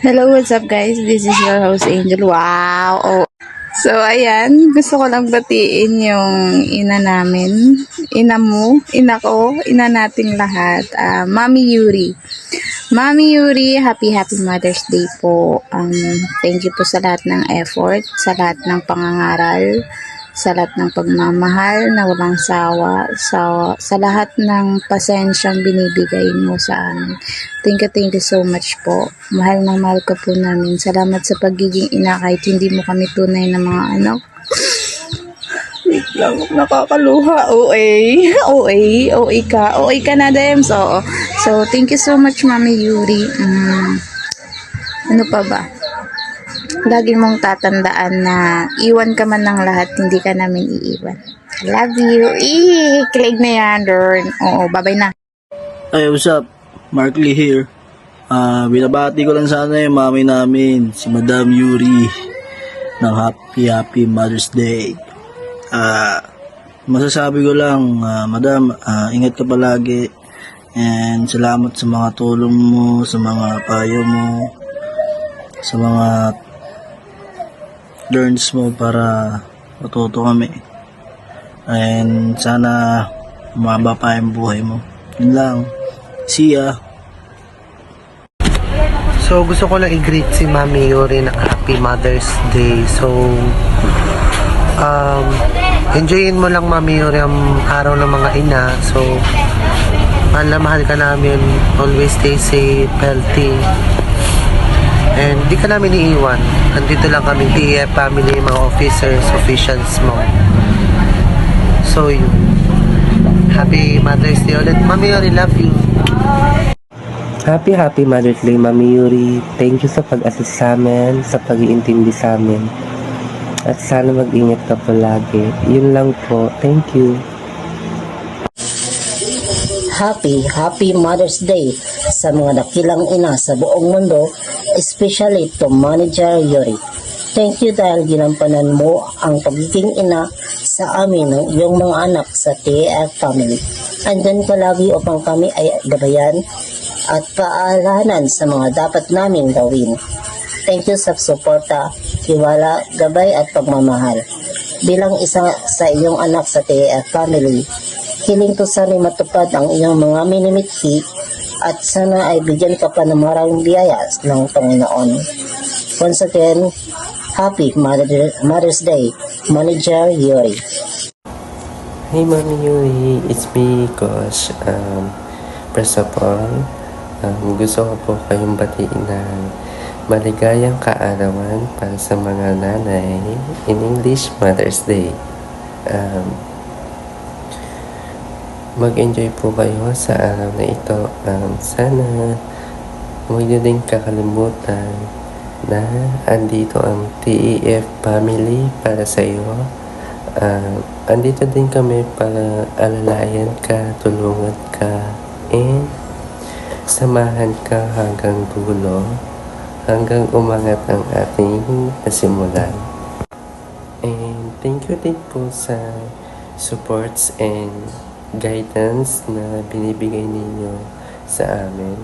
Hello, what's up guys? This is your host Angel. Wow! Oh. So, ayan, gusto ko lang batiin yung ina namin, ina mo, ina ko, ina nating lahat, Mami Yuri. Mami Yuri, happy Mother's Day po. Thank you po sa lahat ng effort, sa lahat ng pangangaral, sa lahat ng pagmamahal na walang sawa, sa lahat ng pasensyang binibigay mo sa amin. Thank you so much po. Mahal na mahal ka po namin. Salamat sa pagiging ina kahit hindi mo kami tunay na mga anak. Wait lang, nakakaluha. OA ka na, Dems. Oo. So, thank you so much, Mami Yuri. Ano pa ba? Lagi mong tatandaan na iwan ka man ng lahat, hindi ka namin iiwan. I love you. Kilig na yan, Dorn. Oo, bye-bye na. Hey, what's up? Mark Lee here. Binabati ko lang sana yung mami namin, si Madam Yuri, ng happy Mother's Day. Masasabi ko lang, Madam, ingat ka palagi. And salamat sa mga tulong mo, sa mga payo mo, sa mga learns mo para matuto kami. And sana umaba pa yung buhay mo. Yun lang. See ya. So, gusto ko lang i-greet si Mami Yuri ng Happy Mother's Day. So, enjoyin mo lang, Mami Yuri, ang araw ng mga ina. So, mahal na mahal ka namin. Always stay safe, healthy. And di ka namin iiwan. Andito lang kami, TF family, mga officers, officials mo. So, yun. Happy Mother's Day ulit. Mami Yuri, love you. Happy Mother's Day, Mami Yuri. Thank you sa pag-assist sa amin, sa pag-iintindi sa amin. At sana mag-ingat ka palagi. Yun lang po. Thank you. Happy Mother's Day sa mga dakilang ina sa buong mundo, especially to Manager Yuri. Thank you dahil ginampanan mo ang pagiging ina sa amin ng iyong mga anak sa TF family. Andyan ka lagi upang kami ay gabayan at paalanan sa mga dapat namin gawin. Thank you sa suporta, tiwala, gabay at pagmamahal. Bilang isa sa iyong anak sa TF family, hiling ko sana matupad ang iyong mga minimithi at sana ay bigyan ka pa ng maraming biyaya ng Panginoon. Once again, Happy Mother's Day, Manager Yuri. Hey, Mami Yuri. It's me, Gosh. First of all, gusto ko po kayong batiin ng maligayang kaarawan para sa mga nanay in English, Mother's Day. Mag-enjoy po kayo sa araw na ito. Sana huwag nyo din kakalimutan na andito ang TEF family para sa iyo. Andito din kami para alalayan ka, tulungan ka, and samahan ka hanggang dulo, hanggang umangat ang ating nasimulan. And thank you din po sa supports and guidance na binibigay ninyo sa amin.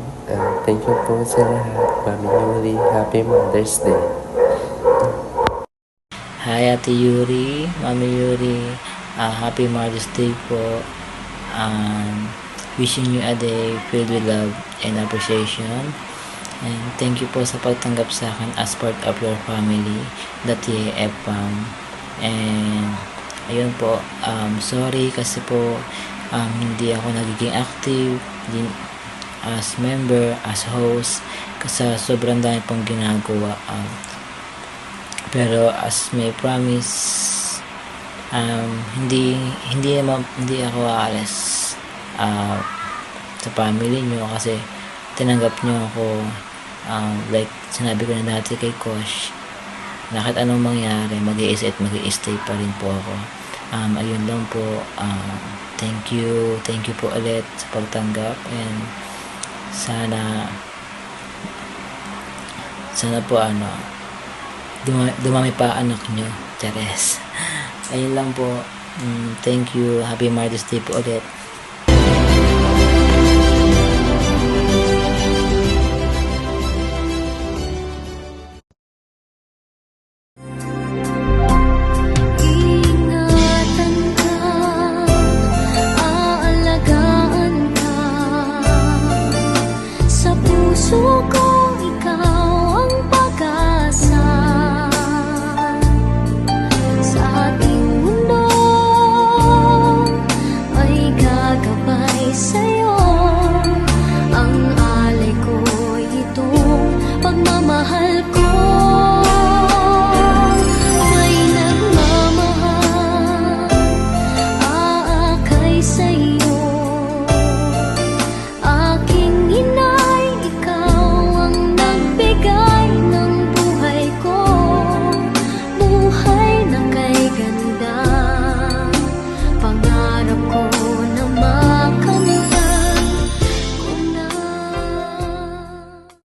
Thank you po sa lahat. Mami Yuri, Happy Mother's Day. Hi Ate Yuri, Mami Yuri, Happy Mother's Day po. Wishing you a day filled with love and appreciation. And thank you po sa pagtanggap sa akin as part of your family, the TAF fam. And ayun po, sorry kasi po hindi ako nagiging active as member, as host, kasi sobrang dami pong ginagawa. Pero as may promise, hindi ako aalis sa family nyo kasi tinanggap nyo ako, like sinabi ko na dati kay Kosh, na kahit anong mangyari, mag-i-stay pa rin po ako. Ayun lang po. Thank you po ulit sa pagtanggap, and sana po dumami pa anak nyo, Teres. Ayun lang po. Thank you. Happy Mother's Day po ulit.